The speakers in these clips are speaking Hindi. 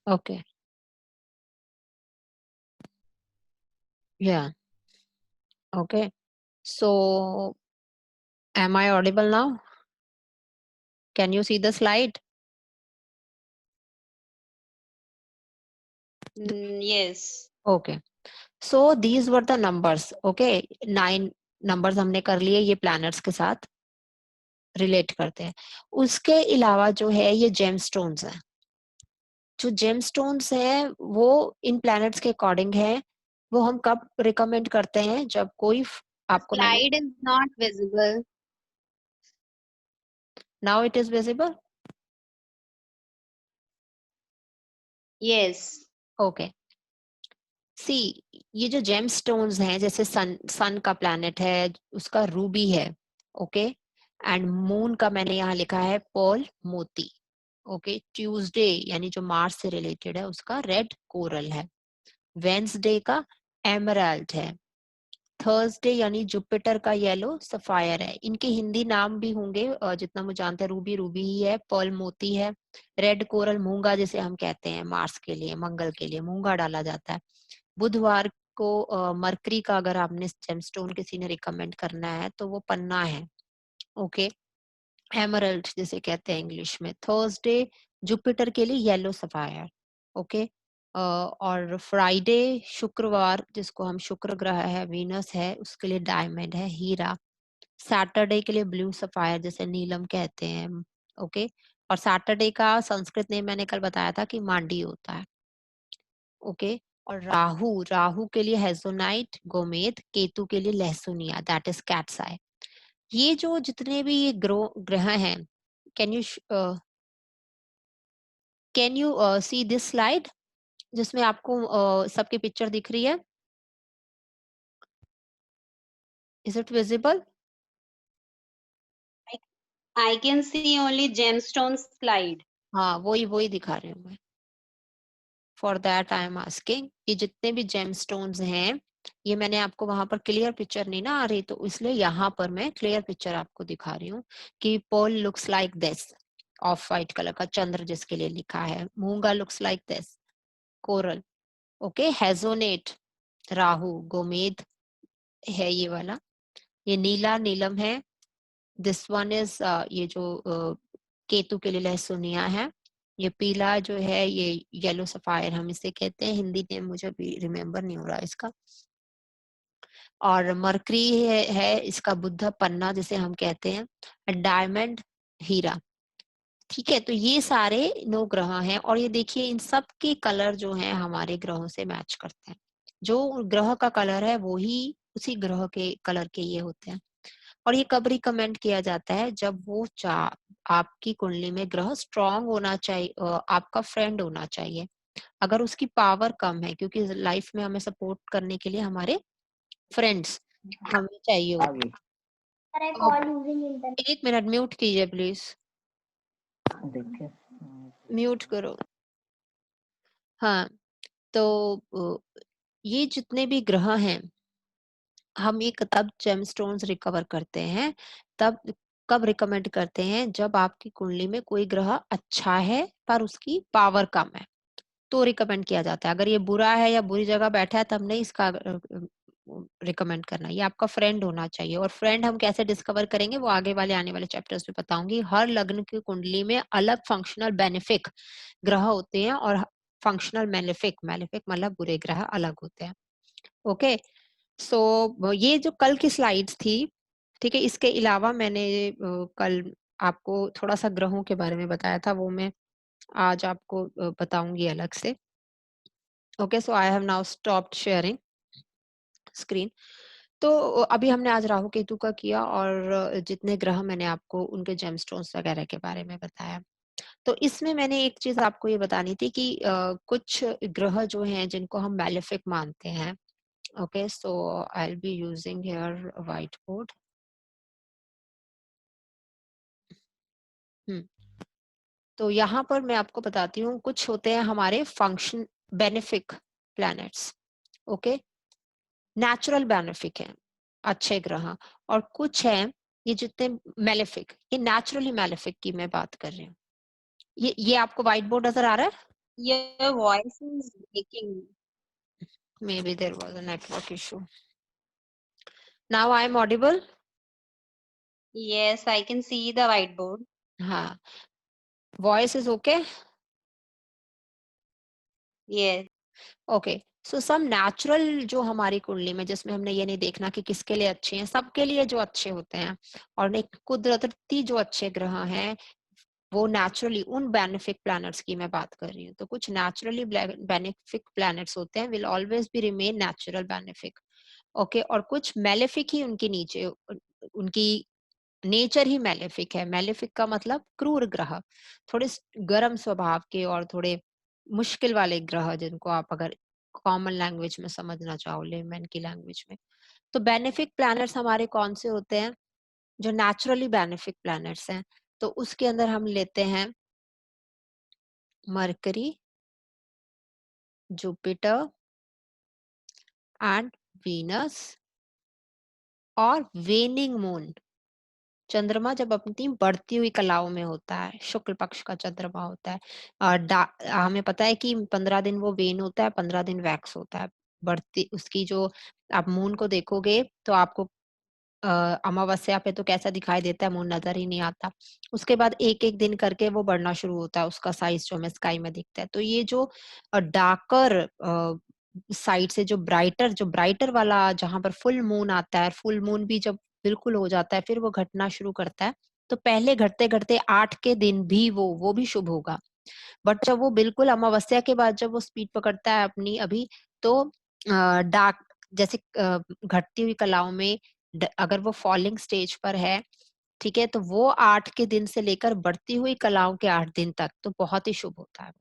Okay. Yeah. Okay. So, am I audible now? Can you see the slide? Yes. Okay. So these were the numbers. Okay. 9 numbers हमने कर लिए, ये planets के साथ रिलेट करते हैं. उसके अलावा जो है ये जेमस्टोन्स हैं. जो जेमस्टोन्स हैं वो इन प्लैनेट्स के अकॉर्डिंग है. वो हम कब रिकमेंड करते हैं? जब कोई The आपको मैंने slide is not visible. Now it is visible. Yes. Okay. See, ये जो जेमस्टोन्स हैं, जैसे सन का प्लैनेट है, उसका रूबी है. ओके. एंड मून का मैंने यहाँ लिखा है पर्ल, मोती. ओके. ट्यूसडे यानी जो मार्स से रिलेटेड है उसका रेड कोरल है. वेंसडे का एमराल्ड है. थर्सडे यानी जुपिटर का येलो सफायर है. इनके हिंदी नाम भी होंगे, जितना मुझे जानते हैं रूबी रूबी ही है, पर्ल मोती है, रेड कोरल मूंगा जिसे हम कहते हैं, मार्स के लिए, मंगल के लिए मूंगा डाला जाता है. बुधवार को मरकरी का अगर आपने जेमस्टोन किसी ने रिकमेंड करना है तो वो पन्ना है. ओके. एमरल्ड जिसे कहते हैं इंग्लिश में. थर्सडे जुपिटर के लिए येलो सफायर. ओके. और फ्राइडे शुक्रवार जिसको हम शुक्र ग्रह है, वीनस है, उसके लिए डायमंड है, हीरा. सैटरडे के लिए ब्लू सफायर जिसे नीलम कहते हैं. ओके. और सैटरडे का संस्कृत नेम मैंने कल बताया था कि मांडी होता है. ओके. और राहु, राहु के लिए हेजोनाइट गोमेद. केतु के लिए लहसुनिया, दैट इज कैट्स आई. ये जो जितने भी ये ग्रह हैं, can you can you see this slide जिसमें आपको सबकी पिक्चर दिख रही है? Is it visible? I can see only gemstone slide. हाँ, वही वही दिखा रही हूँ मैं. For that I am asking. ये जितने भी जेमस्टोन्स हैं, ये मैंने आपको वहां पर क्लियर पिक्चर नहीं ना आ रही, तो इसलिए यहाँ पर मैं क्लियर पिक्चर आपको दिखा रही हूँ कि pearl looks like this. Off white colour का चंद्र जिसके लिए लिखा है. मूंगा looks like this. Coral. Okay. Hessonite Rahu गोमेद है ये वाला. ये नीला नीलम है. दिस वन इज ये जो केतु के लिए लहसुनिया है. ये पीला जो है ये येलो सफायर हम इसे कहते हैं. हिंदी नेम मुझे भी रिमेम्बर नहीं हो रहा इसका. और मरकरी है इसका बुद्ध पन्ना जिसे हम कहते हैं. डायमंड हीरा. ठीक है. तो ये सारे 9 ग्रह हैं और ये देखिए इन सब के कलर जो हैं हमारे ग्रहों से मैच करते हैं. जो ग्रह का कलर है वो ही उसी ग्रह के कलर के ये होते हैं. और ये कब रिकमेंड किया जाता है? जब वो आपकी कुंडली में ग्रह स्ट्रांग होना चाहिए, आपका फ्रेंड होना चाहिए. अगर उसकी पावर कम है, क्योंकि लाइफ में हमें सपोर्ट करने के लिए हमारे फ्रेंड्स हमें चाहिए होते हैं. एक मिनट म्यूट कीजिए प्लीज. म्यूट करो. हाँ. तो ये जितने भी ग्रह हैं हम एक तब जेमस्टोन्स रिकवर करते हैं, तब कब रिकमेंड करते हैं? जब आपकी कुंडली में कोई ग्रह अच्छा है पर उसकी पावर कम है, तो रिकमेंड किया जाता है. अगर ये बुरा है या बुरी जगह बैठा है तब नहीं इसका रिकमेंड करना. ये आपका फ्रेंड होना चाहिए. और फ्रेंड हम कैसे डिस्कवर करेंगे वो आगे वाले आने वाले चैप्टर्स में बताऊंगी. हर लग्न की कुंडली में अलग फंक्शनल बेनिफिक ग्रह होते हैं और फंक्शनल मेलेफिक, मेलेफिक मतलब बुरे ग्रह अलग होते हैं. ओके. सो ये जो कल की स्लाइड्स थी, ठीक है, इसके अलावा मैंने कल आपको थोड़ा सा ग्रहों के बारे में बताया था, वो मैं आज आपको बताऊंगी अलग से. Okay. So I have now stopped sharing screen. तो अभी हमने आज राहु केतु का किया और जितने ग्रह मैंने आपको उनके जेमस्टोन्स वगैरह के बारे में बताया. तो इसमें मैंने एक चीज आपको ये बतानी थी कि कुछ ग्रह जो हैं जिनको हम मैलेफिक मानते हैं. Okay. So I will be using here white board. तो यहाँ पर मैं आपको बताती हूँ कुछ होते हैं हमारे function benefic planets. Okay. Natural benefic है, अच्छे ग्रह. और कुछ हैं ये जितने मेलेफिक, ये नेचुरली मेलेफिक की मैं बात कर रही हूँ. ये आपको व्हाइट बोर्ड नजर आ रहा है? Your voice is breaking. Maybe there was a network issue. Now I am audible. Yes, I can see the whiteboard. हाँ, voice is okay. Yes. Okay, so some natural जो हमारी कुंडली में, जिसमें हमने ये नहीं देखना कि किसके लिए अच्छे हैं, सबके लिए जो अच्छे होते हैं, और एक कुदरती जो अच्छे ग्रह हैं, वो नेचुरली उन बेनिफिक प्लैनेट्स की मैं बात कर रही हूँ। तो कुछ नेचुरली बेनिफिक प्लैनेट्स होते हैं, will always be remain natural benefic. Okay, और कुछ मेलेफिक ही उनकी नीचे उनकी नेचर ही मेलेफिक है। मेलेफिक का मतलब क्रूर ग्रह, थोड़े गर्म स्वभाव के और थोड़े मुश्किल वाले ग्रह, जिनको आप अगर कॉमन लैंग्वेज में समझना चाहो, लेमैन की लैंग्वेज में। तो बेनिफिक प्लैनेट्स हमारे कौन से होते हैं? जो नेचुरली बेनिफिक प्लैनेट्स हैं, तो उसके अंदर हम लेते हैं मरकरी, जुपिटर एंड वीनस, और वेनिंग मून। चंद्रमा जब अपनी बढ़ती हुई कलाओं में होता है, शुक्ल पक्ष का चंद्रमा होता है, हमें पता है कि 15 दिन वो वेन होता है, 15 दिन वैक्स होता है। बढ़ती उसकी जो, आप मून को देखोगे तो आपको अ, अमावस्या पे तो कैसा दिखाई देता है, मून नजर ही नहीं आता। उसके बाद एक एक दिन करके वो बढ़ना शुरू होता है, उसका साइज जो हमें स्काई में दिखता है। तो ये जो डार्कर साइड से जो ब्राइटर वाला, जहां पर फुल मून आता है, फुल मून भी जब बिल्कुल हो जाता है, फिर वो घटना शुरू करता है। तो पहले घटते घटते 8 के दिन भी वो भी शुभ होगा। बट जब वो बिल्कुल अमावस्या के बाद जब वो स्पीड पकड़ता है अपनी अभी, तो डार्क, जैसे घटती हुई कलाओं में, अगर वो फॉलिंग स्टेज पर है, ठीक है, तो वो 8 के दिन से लेकर बढ़ती हुई कलाओं के 8 दिन तक तो बहुत ही शुभ होता है।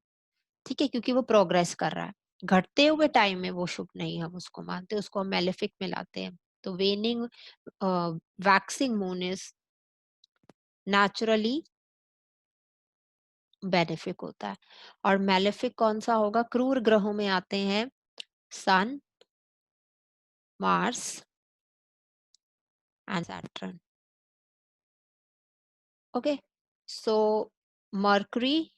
ठीक है, क्योंकि वो प्रोग्रेस कर रहा है। घटते हुए टाइम में वो शुभ नहीं, हम उसको मानते, उसको हम मेलेफिक में लाते हैं। तो waning waxing moon is naturally benefic होता है। और मेलेफिक कौन सा होगा? क्रूर ग्रहों में आते हैं Sun, Mars and Saturn. Okay, so Mercury,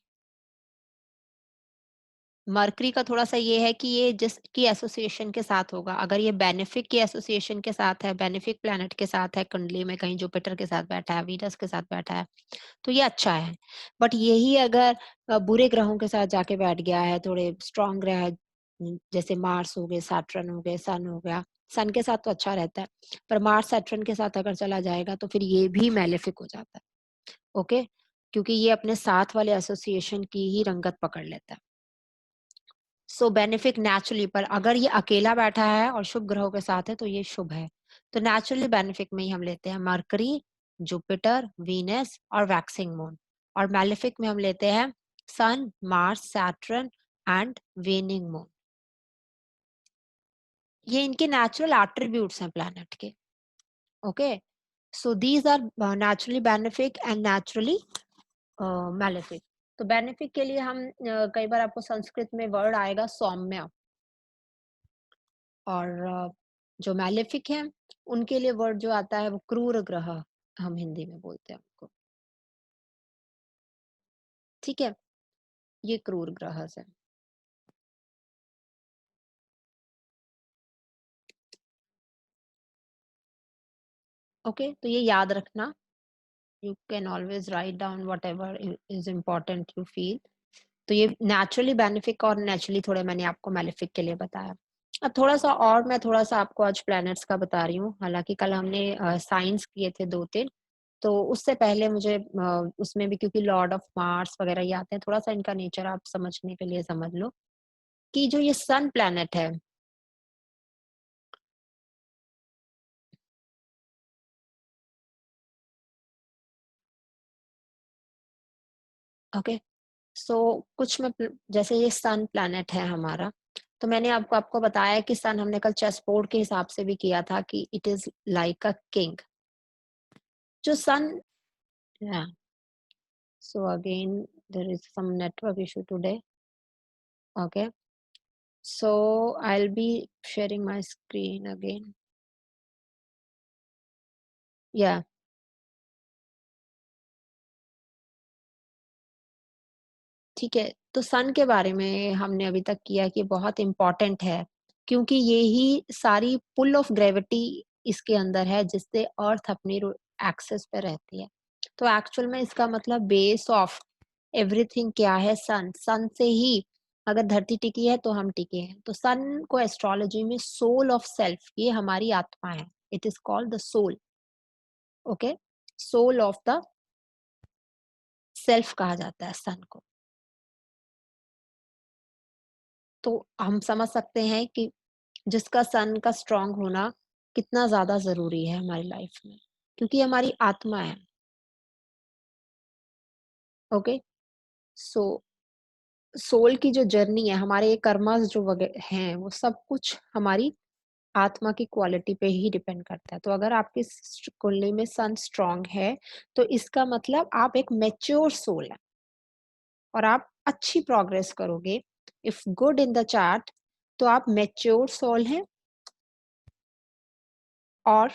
Mercury का थोड़ा सा ये है कि ये जिसकी एसोसिएशन के साथ होगा, अगर ये बेनिफिक की एसोसिएशन के साथ है, बेनिफिक प्लैनेट के साथ है कुंडली में, कहीं जुपिटर के साथ बैठा है, वीनस के साथ बैठा है, तो ये अच्छा है। बट यही अगर बुरे ग्रहों के साथ जाके बैठ गया है, थोड़े स्ट्रांग ग्रह, जैसे मार्स हो गए, सैटर्न हो गए, सन हो गया, सन के साथ तो अच्छा रहता है, पर मार्स सैटर्न के साथ अगर चला जाएगा तो फिर ये भी मेलेफिक हो जाता है। ओके, क्योंकि ये अपने साथ वाले एसोसिएशन की ही रंगत पकड़ लेता है। सो बेनिफिक नेचुरली, पर अगर ये अकेला बैठा है और शुभ ग्रहों के साथ है तो ये शुभ है। तो नेचुरली बेनिफिक में ही हम लेते हैं मरकरी, जुपिटर, वीनस और वैक्सिंग मून। और मैलेफिक में हम लेते हैं Sun, Mars, Saturn and waning moon. ये इनके नेचुरल एट्रीब्यूट्स हैं प्लैनेट के। Okay, so these are naturally benefic and naturally malefic. तो बेनिफिक के लिए हम कई बार आपको संस्कृत में वर्ड आएगा सौम्य, और जो मैलेफिक है उनके लिए वर्ड जो आता है वो क्रूर ग्रह, हम हिंदी में बोलते हैं उनको। ठीक है, ये क्रूर ग्रह है। ओके, तो ये याद रखना। You can always write down what ever is important you feel. तो ये नेचुरली बेनिफिक और नेचुरली थोड़े मैंने आपको मैलेफिक के लिए बताया। अब थोड़ा सा और मैं थोड़ा सा आपको आज प्लैनेट्स का बता रही हूँ। हालांकि कल हमने साइंस किए थे 2-3, तो उससे पहले मुझे उसमें भी, क्योंकि लॉर्ड ऑफ मार्स वगैरह ये आते हैं, थोड़ा सा इनका नेचर आप समझने के लिए समझ लो कि जो ये सन प्लैनेट है, ओके, सो कुछ में जैसे ये सन प्लैनेट है हमारा, तो मैंने आपको आपको बताया कि सन हमने कल चेस बोर्ड के हिसाब से भी किया था कि it is like a king. जो सन, so again there is some network issue today. Okay, so I'll be sharing my screen again. Yeah, ठीक है। तो सन के बारे में हमने अभी तक किया कि बहुत इम्पोर्टेंट है, क्योंकि ये ही सारी पुल ऑफ ग्रेविटी इसके अंदर है जिससे अर्थ अपनी एक्सिस पे रहती है। तो एक्चुअल में इसका मतलब बेस ऑफ एवरीथिंग क्या है? सन। सन से ही अगर धरती टिकी है तो हम टिके हैं। तो सन को एस्ट्रोलॉजी में सोल ऑफ सेल्फ, ये हमारी आत्मा है। It is called the soul. Okay, soul of the self कहा जाता है सन को। तो हम समझ सकते हैं कि जिसका सन का स्ट्रांग होना कितना ज़्यादा ज़रूरी है हमारी लाइफ में, क्योंकि हमारी आत्मा है। ओके, सो सोल की जो जर्नी है, हमारे ये कर्मास जो हैं, वो सब कुछ हमारी आत्मा की क्वालिटी पे ही डिपेंड करता है। तो अगर आपकी कुंडली में सन स्ट्रांग है, तो इसका मतलब आप एक मैच्योर सोल है और आप अच्छी प्रोग्रेस करोगे। If good in the chart, तो आप मैच्योर सोल हैं और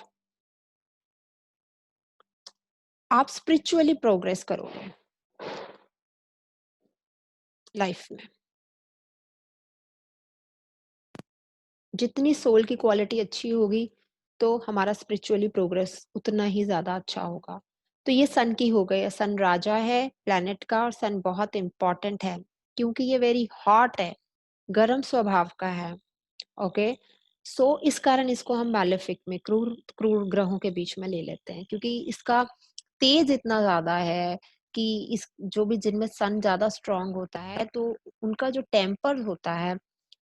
आप स्पिरिचुअली प्रोग्रेस करोगे लाइफ में। जितनी सोल की क्वालिटी अच्छी होगी, तो हमारा स्पिरिचुअली प्रोग्रेस उतना ही ज़्यादा अच्छा होगा। तो ये सन की हो गई, सन राजा है प्लैनेट का और सन बहुत इम्पोर्टेंट है क्योंकि ये वेरी हॉट है, गर्म स्वभाव का है। ओके, सो इस कारण इसको हम मैलेफिक में क्रूर क्रूर ग्रहों के बीच में ले लेते हैं, क्योंकि इसका तेज इतना ज्यादा है कि इस जो भी जिनमें सन ज्यादा स्ट्रांग होता है तो उनका जो टेम्पर होता है,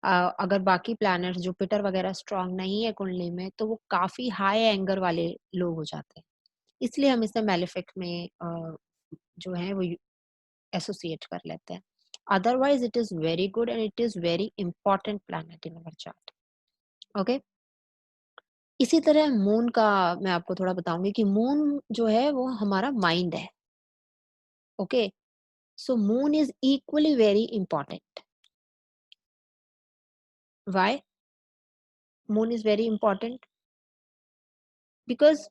अगर बाकी प्लैनेट जुपिटर वगैरह स्ट्रांग नहीं है कुंडली में, तो वो काफी हाई एंगर वाले लोग हो जाते हैं। इसलिए हम इसे मैलेफिक में जो है वो एसोसिएट कर लेते हैं। Otherwise it is very good and it is very important planet in our chart. Okay, इसी तरह मून का मैं आपको थोड़ा बताऊंगी कि मून जो है वो हमारा माइंड है। Okay, so moon is equally very important. Why moon is very important? Because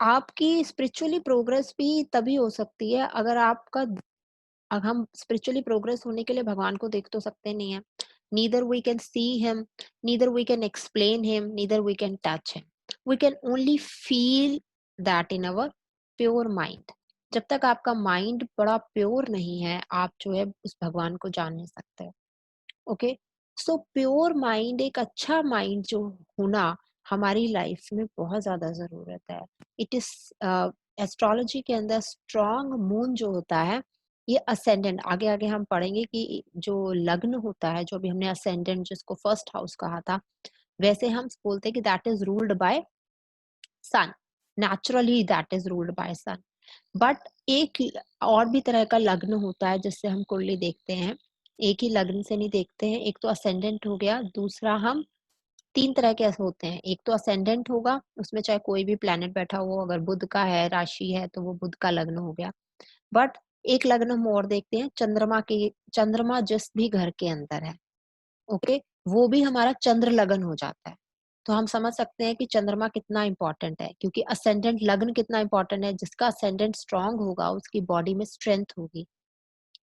आपकी स्पिरिचुअली प्रोग्रेस भी तभी हो सकती है अगर आपका, अब हम स्पिरिचुअली प्रोग्रेस होने के लिए भगवान को देख तो सकते नहीं है। Neither we can see him, neither we can explain him, neither we can touch him. We can only feel that in our pure mind. जब तक आपका माइंड बड़ा प्योर नहीं है, आप जो है उस भगवान को जान नहीं सकते। ओके, सो प्योर माइंड, एक अच्छा माइंड जो होना हमारी लाइफ में बहुत ज्यादा जरूरत है। इट इज एस्ट्रोलॉजी के अंदर स्ट्रॉन्ग मून जो होता है, ये असेंडेंट, आगे आगे हम पढ़ेंगे कि जो लग्न होता है, जो भी हमने असेंडेंट जिसको फर्स्ट हाउस कहा था, वैसे हम बोलते हैं कि that is ruled by sun. Naturally that is ruled by sun. But एक और भी तरह का लग्न होता है जिससे हम कुंडली देखते हैं। एक ही लग्न से नहीं देखते हैं। एक तो असेंडेंट हो गया, दूसरा हम तीन तरह के ऐसे होते हैं। एक तो असेंडेंट होगा, उसमें चाहे कोई भी प्लेनेट बैठा हो, अगर बुध का है राशि है तो वो बुध का लग्न हो गया। बट एक लग्न हम और देखते हैं, चंद्रमा के, चंद्रमा जिस भी घर के अंदर है, ओके, वो भी हमारा चंद्र लगन हो जाता है। तो हम समझ सकते हैं कि चंद्रमा कितना इंपॉर्टेंट है, क्योंकि असेंडेंट लग्न कितना इंपॉर्टेंट है। जिसका असेंडेंट स्ट्रांग होगा उसकी बॉडी में स्ट्रेंथ होगी।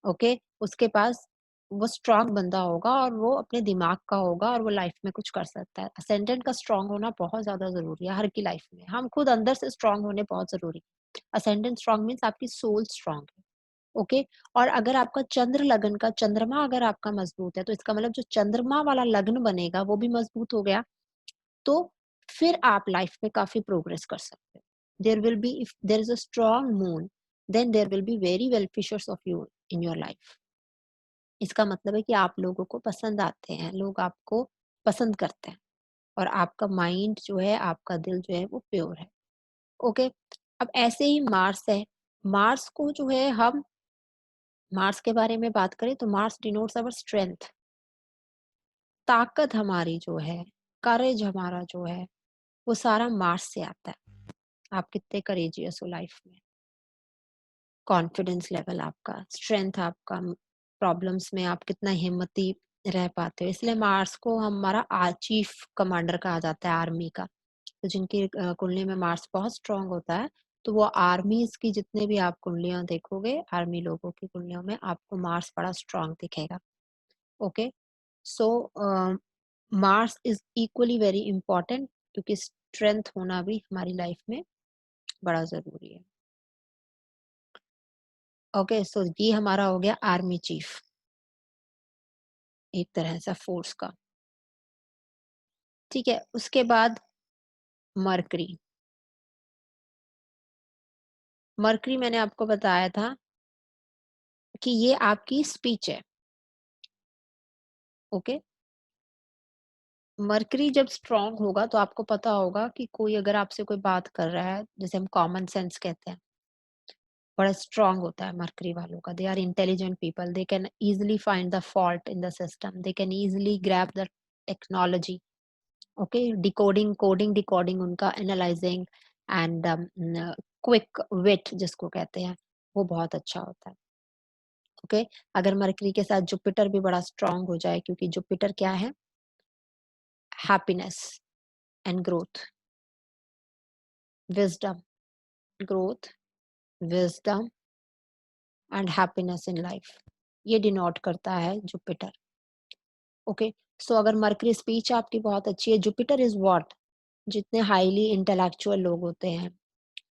ओके, उसके पास वो स्ट्रांग बंदा होगा और वो अपने दिमाग का होगा और वो लाइफ में कुछ कर सकता है। असेंडेंट का स्ट्रांग होना बहुत ज्यादा जरूरी है हर की लाइफ में। हम खुद अंदर से स्ट्रांग होने बहुत जरूरी है। असेंडेंट स्ट्रांग मीन्स आपकी सोल स्ट्रांग है। ओके, और अगर आपका चंद्र लगन का चंद्रमा अगर आपका मजबूत है, तो इसका मतलब जो चंद्रमा वाला लग्न बनेगा वो भी मजबूत हो गया। तो फिर आप लाइफ में काफी प्रोग्रेस कर सकते हैं। There will be, if there is a strong moon, then there will be very well fishers of you in your life. इसका मतलब है कि आप लोगों को पसंद आते हैं, लोग आपको पसंद करते हैं और आपका माइंड जो है, आपका दिल जो है वो प्योर है। ओके, अब ऐसे ही मार्स है। मार्स को जो है हम, मार्स के बारे में बात करें तो मार्स डिनोट्स अवर स्ट्रेंथ। ताकत हमारी जो है, करेज हमारा जो है, वो सारा मार्स से आता है। आप कितने करेजियस हो लाइफ में, कॉन्फिडेंस लेवल आपका, स्ट्रेंथ आपका, प्रॉब्लम्स में आप कितना हिम्मती रह पाते हो। इसलिए मार्स को हमारा चीफ कमांडर कहा जाता है आर्मी का। तो जिनकी कुंडली में मार्स बहुत स्ट्रांग होता है, तो वो आर्मीज की जितने भी आप कुंडलियां देखोगे, आर्मी लोगों की कुंडलियों में आपको मार्स बड़ा स्ट्रांग दिखेगा। Okay, so Mars is equally very important, क्योंकि स्ट्रेंथ होना भी हमारी लाइफ में बड़ा जरूरी है। ओके, सो ये हमारा हो गया आर्मी चीफ, एक तरह से फोर्स का। ठीक है, उसके बाद मरकरी। मरकरी मैंने आपको बताया था कि ये आपकी स्पीच है। ओके, मरकरी जब स्ट्रांग होगा तो आपको पता होगा कि कोई अगर आपसे कोई बात कर रहा है, जैसे हम कॉमन सेंस कहते हैं, बड़ा स्ट्रांग होता है मरकरी वालों का। They are intelligent people, they can easily find the fault in the system, they can easily grab the technology. Okay, decoding, coding, decoding उनका, एनालाइजिंग एंड क्विक विट जिसको कहते हैं, वो बहुत अच्छा होता है। ओके, अगर मरकरी के साथ जुपिटर भी बड़ा स्ट्रांग हो जाए, क्योंकि जुपिटर क्या है, happiness and growth, wisdom, growth, wisdom and happiness in life, ये डिनोट करता है जुपिटर। ओके, सो अगर मरकरी स्पीच आपकी बहुत अच्छी है, जुपिटर इज व्हाट, जितने हाईली इंटेलेक्चुअल लोग होते हैं,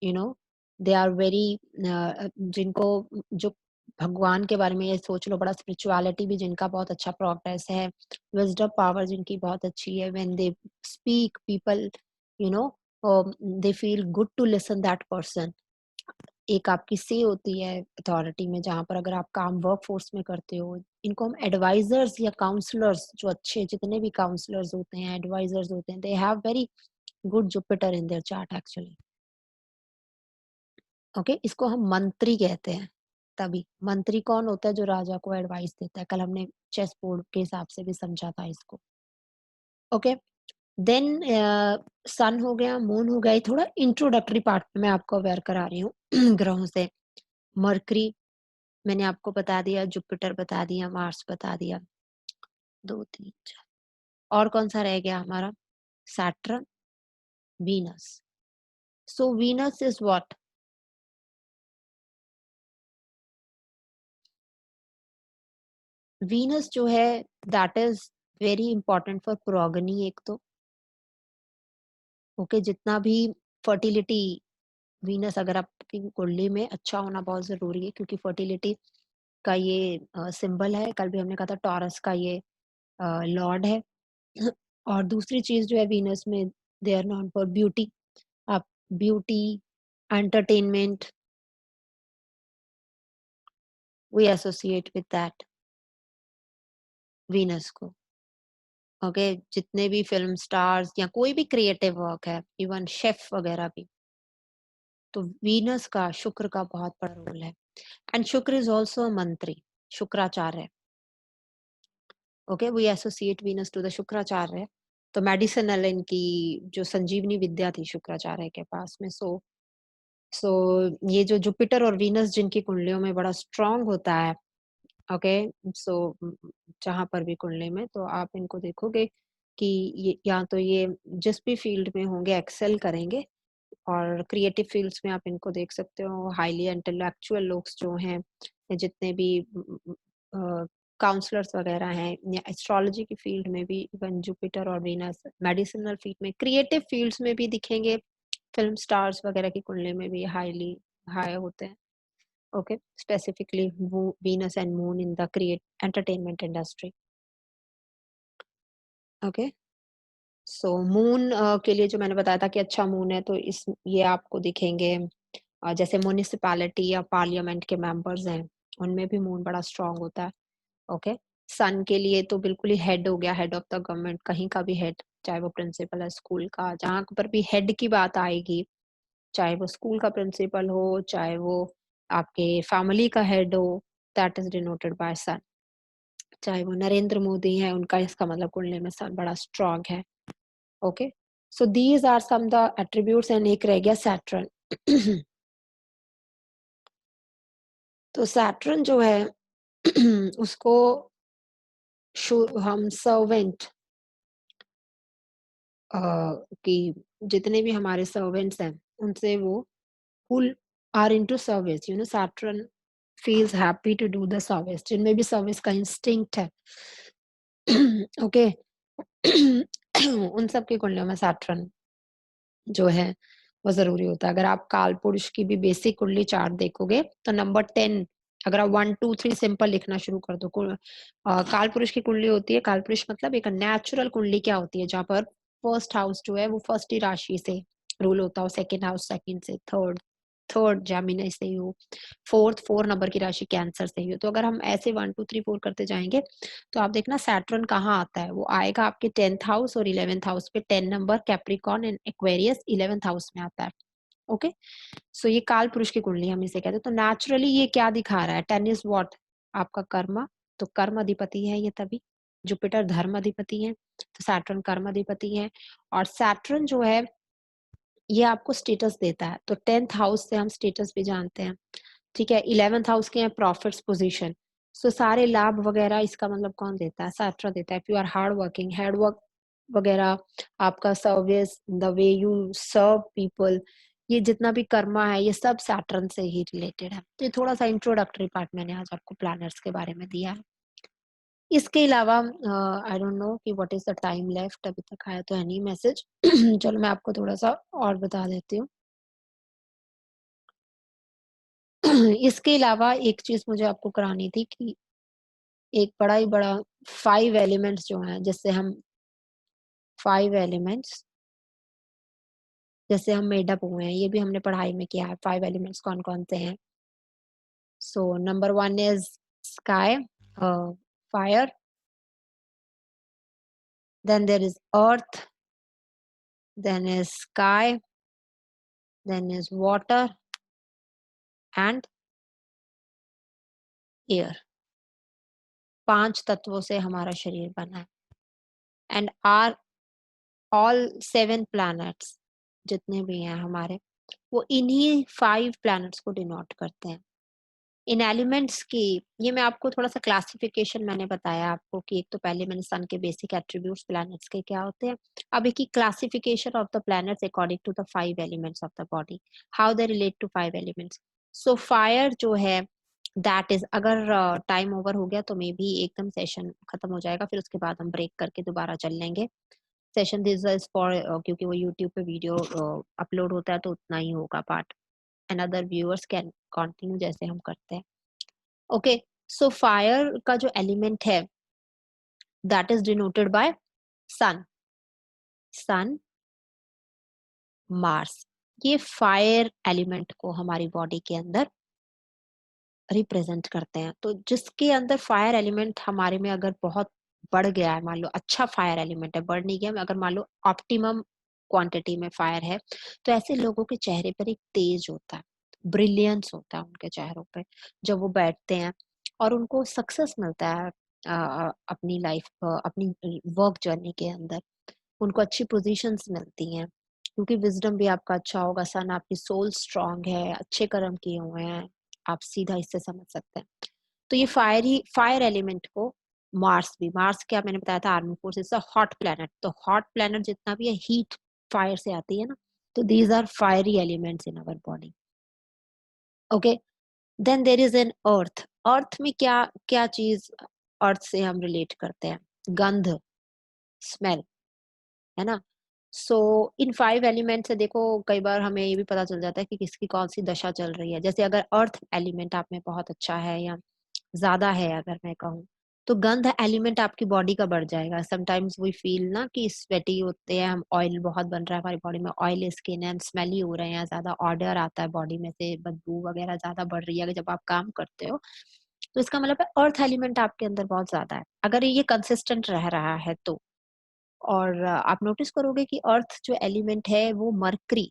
you know, they are very, जिनको जो भगवान के बारे में ये सोच लो, बड़ा स्पिरिचुअलिटी भी जिनका बहुत अच्छा प्रोग्रेस है, विजडम पावर जिनकी बहुत अच्छी है, when they speak people, you know, they feel good to listen that person. एक आपकी से होती है अथॉरिटी में, जहाँ पर अगर आप काम वर्क फोर्स में करते हो, इनको हम एडवाइजर्स या काउंसलर्स, जो अच्छे जितने भी काउंसलर्स होते हैं, एडवाइजर्स होते हैं, they have very good Jupiter in their chart actually. Okay, इसको हम मंत्री कहते हैं। तभी मंत्री कौन होता है, जो राजा को एडवाइस देता है। कल हमने चेस बोर्ड के हिसाब से भी समझा था इसको। ओके, देन सन हो गया, मून हो गया। ये थोड़ा इंट्रोडक्टरी पार्ट में मैं आपको अवेयर करा रही हूँ ग्रहों से। मरकरी मैंने आपको बता दिया, जुपिटर बता दिया, मार्स बता दिया, 2 3 4, और कौन सा रह गया हमारा, Saturn, Venus. So Venus is what, Venus जो है, that is very important for progeny एक तो। ओके, जितना भी फर्टिलिटी, वीनस अगर आपकी कुंडली में अच्छा होना बहुत जरूरी है, क्योंकि फर्टिलिटी का ये सिंबल है। कल भी हमने कहा था टॉरस का ये लॉर्ड है। और दूसरी चीज जो है वीनस में, they are known for beauty. आप beauty, entertainment, we associate with that Venus को। ओके, जितने भी फिल्म स्टार्स या कोई भी क्रिएटिव वर्क है, इवन शेफ वगैरह भी, तो वीनस का, शुक्र का बहुत बड़ा रोल है। एंड शुक्र इज ऑल्सो मंत्री, Shukracharya. Okay, we associate Venus to the Shukracharya. तो मेडिसिनल इनकी जो संजीवनी विद्या थी शुक्राचार्य के पास में। सो ये जो जुपिटर और वीनस जिनकी कुंडलियों में बड़ा स्ट्रांग होता है, ओके, सो जहां पर भी कुंडली में, तो आप इनको देखोगे कि ये या तो ये जिस भी फील्ड में होंगे एक्सेल करेंगे। और क्रिएटिव फील्ड्स में आप इनको देख सकते हो, हाईली इंटेलेक्चुअल लोग जो हैं, या जितने भी काउंसलर्स वगैरह हैं, या एस्ट्रोलॉजी की फील्ड में भी, इवन जुपिटर और वीनस, मेडिसिनल फील्ड में, क्रिएटिव फील्ड्स में भी दिखेंगे। फिल्म स्टार्स वगैरह की कुंडली में भी हाईली हाई होते हैं। Okay, specifically Venus and moon in the create entertainment industry. Okay, so moon के लिए जो मैंने बताया था कि अच्छा मून है, तो इस ये आपको दिखेंगे जैसे म्युनिसिपैलिटी या पार्लियामेंट के मेंबर्स हैं, उनमें भी मून बड़ा स्ट्रांग होता है। ओके, सन के लिए तो बिल्कुल ही हेड हो गया, हेड ऑफ द गवर्नमेंट, कहीं का भी हेड, चाहे वो प्रिंसिपल है स्कूल का, जहां पर भी हेड की बात आएगी, चाहे वो स्कूल का प्रिंसिपल हो, चाहे वो आपके फैमिली का हेड हो, दैट इज डिनोटेड बाय सन। चाहे वो नरेंद्र मोदी है, उनका इसका मतलब कुंडली में सन बड़ा स्ट्रांग है। Okay, so these are some the attributes, and एक रह गया सैटर्न। तो सैटर्न जो है उसको हम सर्वेंट, कि जितने भी हमारे सर्वेंट्स हैं, उनसे वो who are into service, you know, Saturn feels happy to do the service, जिनमें भी सर्विस का इंस्टिंक्ट है। ओके। उन सब की कुंडलियों में सैटर्न जो है वो ज़रूरी होता है। अगर आप कालपुरुष की भी बेसिक कुंडली चार्ट देखोगे तो नंबर 10, अगर आप 1, 2, 3 सिंपल लिखना शुरू कर दो, कालपुरुष की कुंडली होती है। कालपुरुष मतलब एक नेचुरल कुंडली क्या होती है, जहाँ पर फर्स्ट हाउस जो है वो फर्स्ट ही राशि से रूल होता हो, सेकंड हाउस सेकंड से, थर्ड थर्ड जेमिनी से ही हो, फोर्थ 4 नंबर की राशि कैंसर से ही हो। तो अगर हम ऐसे 1, 2, 3, 4 करते जाएंगे तो आप देखना सैटर्न कहाँ आता है, वो आएगा आपके 10th हाउस और 11th हाउस पे। 10 number Capricorn and Aquarius 11th house में आता है। ओके, सो ये काल पुरुष की कुंडली हम इसे कहते हैं। तो नेचुरली ये क्या दिखा रहा है, 10 इज व्हाट, आपका कर्म, तो कर्म अधिपति है ये। तभी जुपिटर धर्म अधिपति है, तो सैटर्न कर्म अधिपति है। और सैटर्न जो है ये आपको स्टेटस देता है, तो 10th हाउस से हम स्टेटस भी जानते हैं, ठीक है। 11th हाउस के हैं प्रॉफिट्स पोजीशन, सो सारे लाभ वगैरह इसका मतलब कौन देता है, सैटर्न देता है। If you are hard working, hard work वगैरह, आपका service, the way you serve people, ये जितना भी कर्मा है ये सब सैटर्न से ही रिलेटेड है। तो ये थोड़ा सा इंट्रोडक्टरी पार्ट मैंने आज आपको प्लैनेट्स के बारे में दिया है। इसके अलावा आई डोंट नो कि what is the time left, अभी तक आया तो है नहीं मैसेज। चलो मैं आपको थोड़ा सा और बता देती हूँ। इसके अलावा एक चीज मुझे आपको करानी थी कि एक बड़ा ही बड़ा 5 एलिमेंट्स जो हैं, जिससे हम 5 एलिमेंट्स जैसे हम मेडअप हुए हैं, ये भी हमने पढ़ाई में किया है। 5 एलिमेंट्स कौन-कौन से हैं? So number 1 is sky, fire, then there is earth, then is sky, then is water and air. 5 तत्वों से हमारा शरीर बना है। एंड आर ऑल 7 प्लैनेट्स जितने भी हैं हमारे, वो इन्हीं 5 प्लैनेट्स को डिनोट करते हैं। इन एलिमेंट्स की, ये मैं आपको थोड़ा-सा क्लासिफिकेशन मैंने बताया आपको कि एक तो पहले मैंने सन के बेसिक एट्रीब्यूट्स प्लैनेट्स के क्या होते हैं। अब एक ही classification of the planets according to the 5 elements of the body, how they relate to 5 elements. So fire जो है दैट इज़, अगर टाइम ओवर हो गया तो मे बी एकदम सेशन खत्म हो जाएगा, फिर उसके बाद हम ब्रेक करके दोबारा चल लेंगे। सेशन दिस इज़ फॉर क्योंकि वो यूट्यूब पे वीडियो अपलोड होता है तो उतना ही होगा part, and other viewers can continue जैसे हम करते हैं। ओके, सो फायर का जो एलिमेंट है that is denoted by sun, sun, Mars, ये फायर एलिमेंट को हमारी बॉडी के अंदर रिप्रेजेंट करते हैं। तो जिसके अंदर फायर एलिमेंट हमारे में अगर बहुत बढ़ गया है, मान लो अच्छा फायर एलिमेंट है, बढ़ नहीं गया, अगर मान लो ऑप्टिमम क्वांटिटी में फायर है, तो ऐसे लोगों के चेहरे पर एक तेज होता है, ब्रिलियंस होता है उनके चेहरों पे जब वो बैठते हैं, और उनको सक्सेस मिलता है अपनी लाइफ, अपनी वर्क जर्नी के अंदर उनको अच्छी पोजीशंस मिलती हैं, क्योंकि विजडम भी आपका अच्छा होगा, सन आपकी सोल स्ट्रांग है, अच्छे कर्म किए हुए हैं, आप सीधा इससे समझ सकते हैं। तो ये फायर एलिमेंट को मार्स भी, मार्स क्या मैंने बताया था, army force is a hot planet, तो हॉट प्लैनेट जितना भी है हीट फायर से आती है ना, तो these are fiery elements in our body. Okay, then there is an earth. Earth में क्या क्या चीज अर्थ से हम रिलेट करते हैं, गंध, स्मेल, है ना। सो इन 5 एलिमेंट से देखो कई बार हमें ये भी पता चल जाता है कि किसकी कौन सी दशा चल रही है। जैसे अगर अर्थ एलिमेंट आप में बहुत अच्छा है या ज्यादा है अगर मैं कहूँ, तो गंध एलिमेंट आपकी बॉडी का बढ़ जाएगा। समटाइम्स वी फील ना कि स्वेटी होते हैं हम, ऑयल बहुत बन रहा है हमारी बॉडी में, ऑयल स्किन है, स्मेली हो रहे हैं, ज्यादा ऑर्डर आता है बॉडी में से, बदबू वगैरह ज्यादा बढ़ रही है जब आप काम करते हो, तो इसका मतलब है अर्थ एलिमेंट आपके अंदर बहुत ज्यादा है, अगर ये कंसिस्टेंट रह रहा है तो। और आप नोटिस करोगे कि अर्थ जो एलिमेंट है वो मरकरी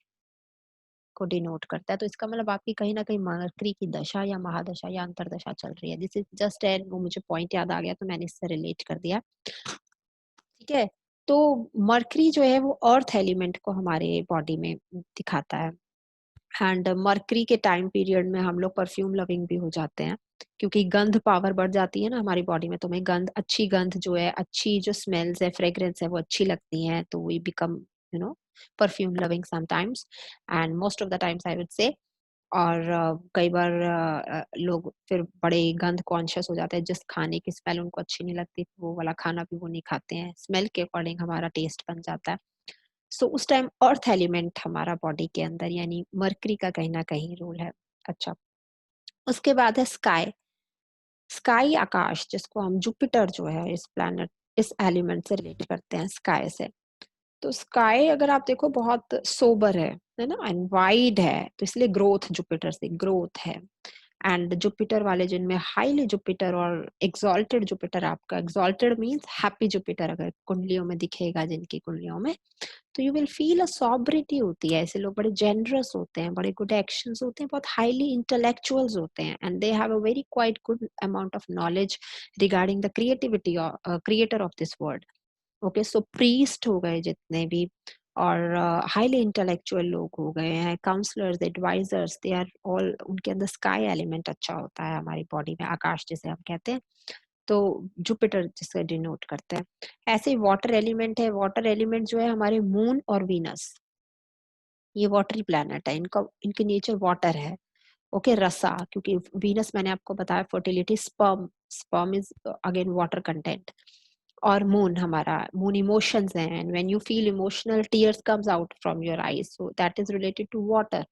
को डिनोट करता है, तो इसका मतलब आपकी कहीं ना कहीं मरकरी की दशा या महादशा या अंतरदशा चल रही है। दिस इज जस्ट एन, वो मुझे पॉइंट याद आ गया तो मैंने इससे रिलेट कर दिया, ठीक है। तो मरकरी जो है वो अर्थ एलिमेंट को हमारे बॉडी में दिखाता है, एंड मरकरी के टाइम पीरियड में हम लोग परफ्यूम लविंग भी हो जाते हैं, क्योंकि गंध पावर बढ़ जाती है ना हमारी बॉडी में, तो हमें गंध, अच्छी गंध जो है, अच्छी जो स्मेल्स है, फ्रेग्रेंस है, वो अच्छी लगती हैं, तो we become you know perfume loving sometimes, and most of the times I would say और कई बार लोग फिर बड़े गंध कॉन्शियस हो जाते हैं, जिस खाने की स्मेल उनको अच्छी नहीं लगती, वो वाला खाना भी वो नहीं खाते हैं। स्मेल के अकॉर्डिंग हमारा टेस्ट बन जाता है। सो उस टाइम अर्थ एलिमेंट हमारा बॉडी के अंदर यानी मरकरी का कहीं न कहीं रोल है। अच्छा, उसके बाद है स्काई। स्काई आकाश जिसको हम जुपिटर जो है इस प्लैनेट इस एलिमेंट से रिलेट करते हैं स्काई से। तो स्काई अगर आप देखो बहुत सोबर है ना? एंड वाइड है, तो इसलिए ग्रोथ जुपिटर से ग्रोथ है। एंड जुपिटर वाले जिनमें हाईली जुपिटर और एक्सॉल्टेड जुपिटर, आपका एक्सॉल्टेड मींस हैप्पी जुपिटर अगर कुंडलियों में दिखेगा जिनकी कुंडलियों में, तो यू विल फील अ सॉब्रिटी होती है। ऐसे लोग बड़े जेनरस होते हैं, बड़े गुड एक्शंस होते हैं, बहुत हाईली इंटेलेक्चुअल्स होते हैं, and they have a very quite good amount of knowledge regarding the creativity creator of this world. Okay, so priest हो गए जितने भी, और हाईली इंटेलेक्चुअल लोग हो गए हैं, counsellors, advisers, they are all, उनके अंदर स्काई एलिमेंट अच्छा होता है हमारी बॉडी में, आकाश जिसे हम कहते हैं। तो जुपिटर जिसे डिनोट करते हैं। ऐसे ही वाटर एलिमेंट है। वाटर एलिमेंट जो है हमारे मून और वीनस, ये वाटरी प्लैनेट है, इनका इनकी नेचर वाटर है। ओके, रसा, क्योंकि वीनस मैंने आपको बताया fertility, sperm, sperm is again water content. और मून, हमारा मून इमोशंस हैं, and when you feel emotional tears comes out from your eyes, so that is related to water.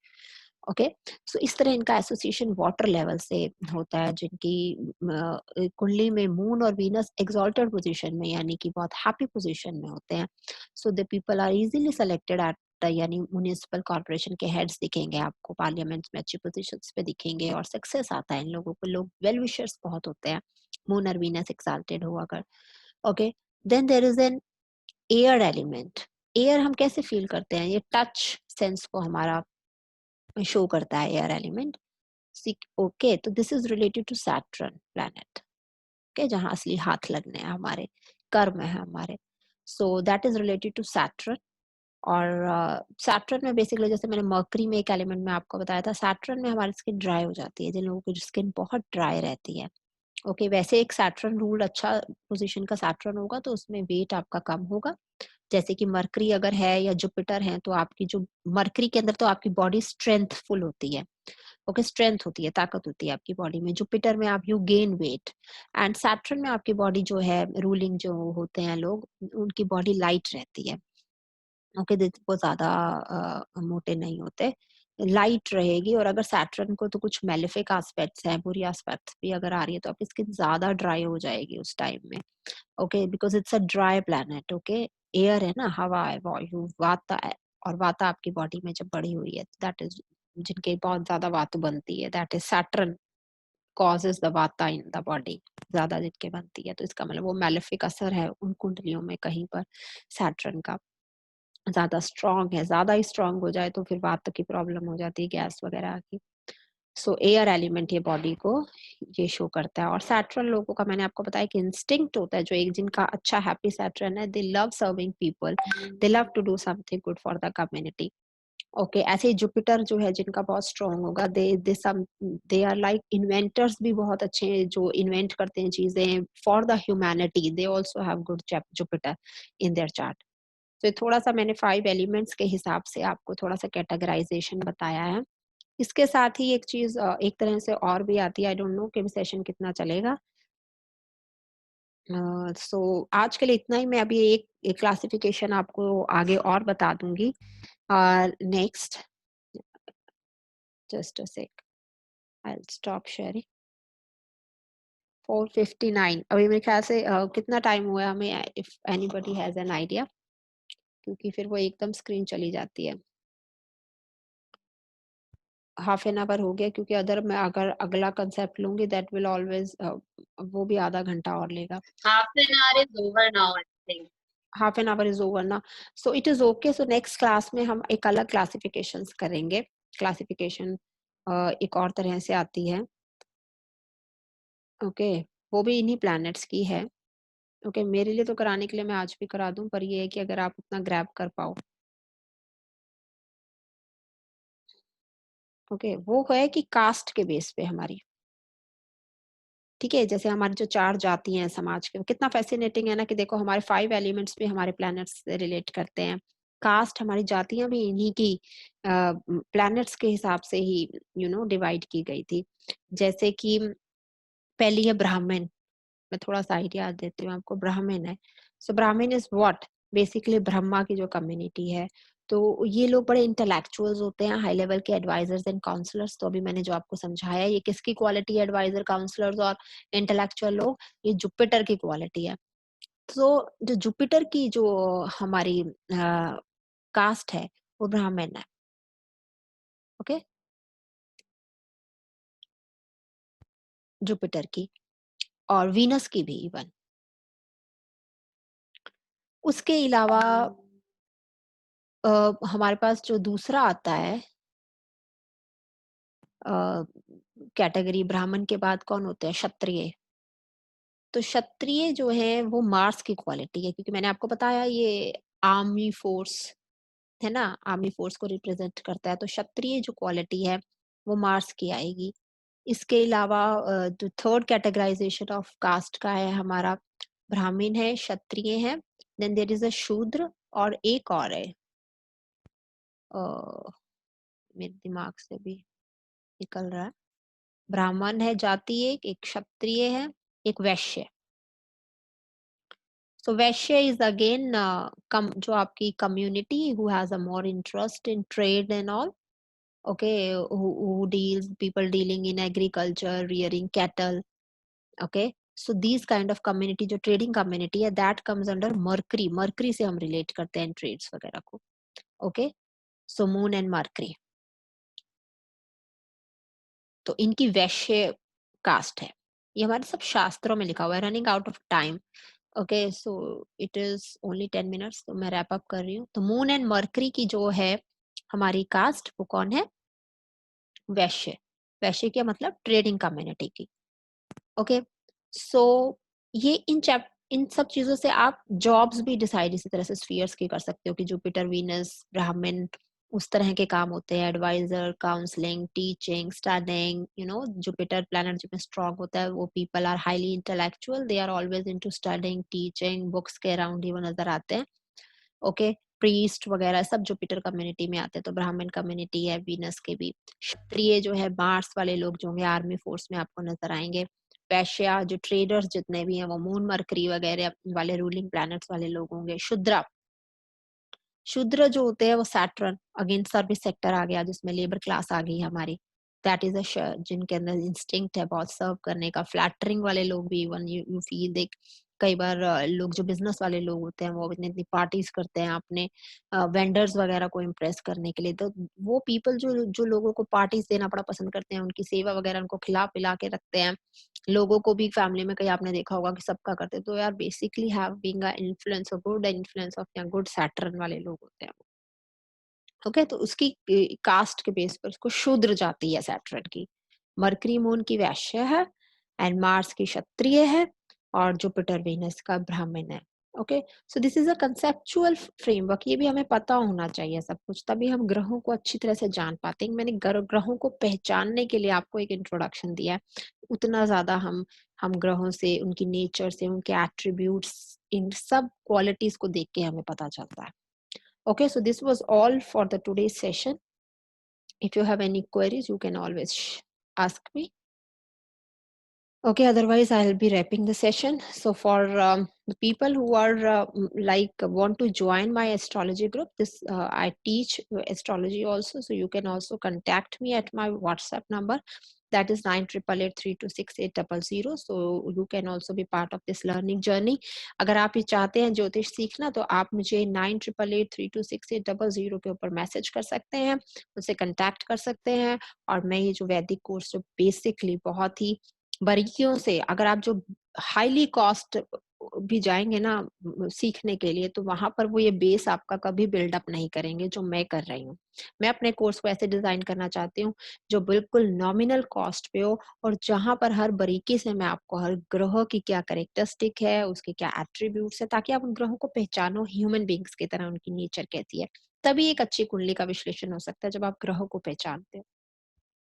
Okay, so इस तरह इनका एसोसिएशन वाटर लेवल से होता है, जिनकी कुंडली में मून और वीनस एक्सॉल्टेड पोजीशन में यानी कि बहुत हैप्पी पोजीशन में होते हैं, so the people are easily selected at, यानी म्युनिसिपल कॉर्पोरेशन के हेड्स दिखेंगे आपको, पार्लियामेंट में अच्छी पोजीशंस पे दिखेंगे, और सक्सेस आता है इन लोगों को, लोग वेल विशर्स बहुत होते हैं मून और वीनस एक्साल्टेड हो अगर। Okay, then there is an air element. Air हम कैसे फील करते हैं? ये टच सेंस को हमारा शो करता है एयर एलिमेंट। ओके, तो this is related to Saturn planet. Okay, जहां असली हाथ लगने हैं हमारे, कर्म है हमारे, so that is related to Saturn. और सैटर्न में बेसिकली, जैसे मैंने मर्करी में एक एलिमेंट में आपको बताया था, सैटर्न में हमारी स्किन ड्राई हो जाती है, जिन लोगों की स्किन बहुत ड्राई रहती है। ओके, वैसे एक सैटर्न रूल्ड अच्छा पोजीशन का सैटर्न होगा तो उसमें वेट आपका कम होगा। जैसे कि मरकरी अगर है या जुपिटर है, तो आपकी जो मरकरी के अंदर तो आपकी बॉडी स्ट्रेंथफुल होती है। ओके, स्ट्रेंथ होती है, ताकत होती है आपकी बॉडी में। जुपिटर में आप you gain weight, and Saturn में आपकी बॉडी जो है, रूलिंग जो होते हैं लोग, उनकी बॉडी लाइट रहती है। ओके, वो ज्यादा मोटे नहीं होते, लाइट रहेगी। और अगर सैटर्न को तो कुछ मेलेफिक एस्पेक्ट्स हैं, बुरी एस्पेक्ट्स भी अगर आ रही है, तो आपकी स्किन ज्यादा ड्राई हो जाएगी उस टाइम में। Okay, because it's a dry planet. Okay, air है ना, हवा है, वायु, वाता है, और वाता आपकी बॉडी में जब बढ़ी हुई है, दैट इज, जिनके बहुत ज्यादा वातु बनती है, that is Saturn causes the वाता इन द बॉडी, ज्यादा जिनके बनती है, तो इसका मतलब वो मेलेफिक असर है उन कुंडलियों में कहीं पर सैटर्न का ज्यादा स्ट्रांग है। ज्यादा ही स्ट्रांग हो जाए तो फिर वात की प्रॉब्लम हो जाती है, गैस वगैरह की। सो एयर एलिमेंट ये बॉडी को ये शो करता है। और सैटर्न लोगों का मैंने आपको बताया कि इंस्टिंक्ट होता है, जो एक जिनका अच्छा हैप्पी सैटर्न है, they love serving people, they love to do something good for the community. Okay, ऐसे ही जुपिटर जो है जिनका बहुत स्ट्रांग होगा, दे आर लाइक इन्वेंटर्स, भी बहुत अच्छे हैं जो इन्वेंट करते हैं चीजें for the humanity, they also have good Jupiter in their chart. तो थोड़ा सा मैंने 5 एलिमेंट्स के हिसाब से आपको थोड़ा सा कैटेगराइजेशन बताया है। इसके साथ ही एक चीज एक तरह से और भी आती है, आई डोंट नो कि सेशन कितना चलेगा। सो आज के लिए इतना ही। मैं अभी एक क्लासिफिकेशन आपको आगे और बता दूंगी। Next, just a sec, I will stop sharing. 4:59 अभी मेरे ख्याल से कितना टाइम हुआ है हमें, if anybody has an idea, क्योंकि फिर वो एकदम स्क्रीन चली जाती है। हाफ एन आवर हो गया, क्योंकि अदर मैं अगर अगला कंसेप्ट लूंगी दैट विल ऑलवेज, वो भी आधा घंटा और लेगा। Half an hour is over now, I think. Half an hour is over ना, so it is okay. So next class में हम एक अलग क्लासिफिकेशंस करेंगे। क्लासिफिकेशन एक और तरह से आती है। ओके, वो भी इन्हीं प्लैनेट्स की है। ओके, मेरे लिए तो कराने के लिए मैं आज भी करा दूं, पर ये है कि अगर आप उतना ग्रैब कर पाओ। ओके, वो है कि कास्ट के बेस पे हमारी, ठीक है, जैसे हमारी जो 4 जाति हैं समाज के, कितना फैसिनेटिंग है ना, कि देखो हमारे 5 एलिमेंट्स भी हमारे प्लैनेट्स से रिलेट करते हैं। कास्ट हमारी जातियां भी इन्हीं की प्लैनेट्स के हिसाब से ही डिवाइड की गई थी। जैसे कि पहली है ब्राह्मण। मैं थोड़ा सा आइडिया देती हूँ आपको। ब्राह्मण है, सो ब्राह्मण इज व्हाट, बेसिकली ब्रह्मा की जो कम्युनिटी है। तो ये लोग बड़े इंटेलेक्चुअल्स होते हैं, हाई लेवल के एडवाइजर्स एंड काउंसलर्स। तो अभी मैंने जो आपको समझाया, ये किसकी क्वालिटी है, एडवाइजर, काउंसलर्स और इंटेलेक्चुअल लोग, ये जुपिटर की क्वालिटी है। तो जो जुपिटर की जो हमारी कास्ट है वो ब्राह्मण है। ओके, जुपिटर की और वीनस की भी इवन। उसके अलावा हमारे पास जो दूसरा आता है कैटेगरी, ब्राह्मण के बाद कौन होते हैं, क्षत्रिय। तो क्षत्रिय जो है वो मार्स की क्वालिटी है, क्योंकि मैंने आपको बताया ये आर्मी फोर्स है ना, आर्मी फोर्स को रिप्रेजेंट करता है। तो क्षत्रिय जो क्वालिटी है वो मार्स की आएगी। इसके अलावा जो थर्ड कैटेगराइजेशन ऑफ कास्ट का है हमारा, ब्राह्मण है, क्षत्रिय है, देन देयर इज अ शूद्र, और एक और है, अ, मेरे दिमाग से भी निकल रहा है। ब्राह्मण है जाति एक क्षत्रिय है, एक वैश्य। सो वैश्य इज अगेन कम जो आपकी community who has a more interest in trade and all. Okay, who deals people dealing in agriculture, rearing cattle. Okay, so these kind of community जो trading community है, that comes under mercury। mercury से हम relate करते हैं trades वगैरह को। okay, so moon and mercury। तो इनकी वैश्य कास्ट है। ये हमारे सब शास्त्रों में लिखा हुआ है। Running out of time. Okay, so it is only 10 minutes, तो मैं रैप अप कर रही हूँ। तो मून एंड मर्करी की जो है हमारी कास्ट, वो कौन है, वैश्य। वैश्य क्या मतलब, ट्रेडिंग कम्युनिटी की। ओके, सो ये इन सब चीजों से आप जॉब्स भी डिसाइड इसी तरह से स्फीयर्स की कर सकते हो कि जुपिटर, वीनस, ब्राह्मण, उस तरह के काम होते हैं। Adviser, counselling, teaching, studying, Jupiter planet जिसमें स्ट्रांग होता है वो people are highly intellectual, they are always into studying, teaching, books के अराउंड ही वो नजर आते हैं। ओके, प्रीस्ट वगैरह सब जुपिटर कम्युनिटी में आते हैं। तो ब्राह्मण कम्युनिटी है वीनस के भी। क्षत्रिय जो है मार्स वाले लोग जो होंगे आर्मी फोर्स में आपको नजर आएंगे। वैश्या जो ट्रेडर्स जितने भी हैं वो मून, मरकरी वगैरह वाले रूलिंग प्लैनेट्स वाले लोग होंगे। शूद्रा, शूद्र जो होते हैं वो सैटर्न, अगेन सर्विस सेक्टर आ गया जिसमें लेबर क्लास आ गई हमारी। दैट इज अ जिनके अंदर इंस्टिंक्ट है बहुत सर्व करने का। फ्लैटरिंग वाले लोग भी, इवन यू फील देख, कई बार लोग जो बिजनेस वाले लोग होते हैं वो इतनी इतनी पार्टीज करते हैं अपने वेंडर्स वगैरह को इम्प्रेस करने के लिए। तो वो पीपल जो जो लोगों को पार्टीज देना बड़ा पसंद करते हैं, उनकी सेवा वगैरह उनको खिला पिला के रखते हैं। लोगों को भी फैमिली में कहीं आपने देखा होगा कि सबका करते हैं। तो यार basically have being a influence, a good influence of या गुड सैटर्न वाले लोग होते हैं। ओके, तो उसकी कास्ट के बेस पर उसको शूद्र जाति है सैटर्न की। मरकरी मून की वैश्य है, एंड मार्स की क्षत्रिय है, और जुपिटर वीनस का ब्राह्मण है। Okay, so this is a conceptual framework. ये भी हमें पता होना चाहिए सब कुछ, तभी हम ग्रहों को अच्छी तरह से जान पाते हैं। मैंने ग्रहों को पहचानने के लिए आपको एक इंट्रोडक्शन दिया है। उतना ज्यादा हम ग्रहों से, उनकी नेचर से, उनके एट्रीब्यूट्स, इन सब क्वालिटीज को देख के हमें पता चलता है। Okay, so this was all for the today's session. If you have any queries, you can always ask me. Okay, otherwise I'll be wrapping the session. So for the people who are like want to join my astrology group, this I teach astrology also. So you can also contact me at my WhatsApp number. That is 9888326800. So you can also be part of this learning journey. अगर आप ये चाहते हैं ज्योतिष सीखना, तो आप मुझे 9888326800 के ऊपर मैसेज कर सकते हैं, मुझसे कांटेक्ट कर सकते हैं। और मैं ये जो वैदिक कोर्स जो बेसिकली बहुत ही बारीकियों से, अगर आप जो हाईली कॉस्ट भी जाएंगे ना सीखने के लिए, तो वहां पर वो ये बेस आपका कभी बिल्डअप नहीं करेंगे जो मैं कर रही हूँ। मैं अपने कोर्स को ऐसे डिजाइन करना चाहती हूँ जो बिल्कुल नॉमिनल कॉस्ट पे हो, और जहां पर हर बारीकी से मैं आपको हर ग्रह की क्या कैरेक्टरिस्टिक है, उसके क्या एट्रीब्यूट्स है, ताकि आप उन ग्रहों को पहचानो ह्यूमन बींग्स की तरह, उनकी नेचर कैसी है। तभी एक अच्छी कुंडली का विश्लेषण हो सकता है जब आप ग्रहों को पहचानते हो।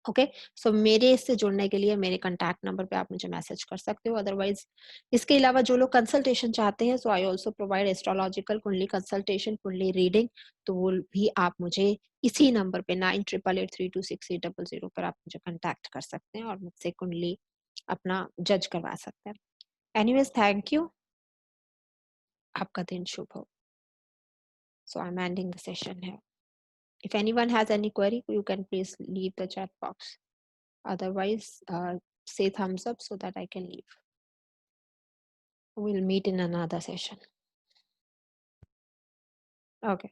ओके, सो मेरे इससे जुड़ने के लिए मेरे कॉन्टैक्ट नंबर पे आप मुझे मैसेज कर सकते हो। अदरवाइज इसके अलावा जो लोग कंसल्टेशन चाहते हैं, सो आई आल्सो प्रोवाइड एस्ट्रोलॉजिकल कुंडली कंसल्टेशन, कुंडली रीडिंग, तो वो भी आप मुझे इसी नंबर पे 9888326800 पर आप मुझे कॉन्टैक्ट कर सकते हैं और मुझसे कुंडली अपना जज करवा सकते हैं। Anyways, thank you. आपका दिन शुभ हो। So I am ending the session है। If anyone has any query, you can please leave the chat box. Otherwise, say thumbs up so that I can leave. We'll meet in another session. Okay.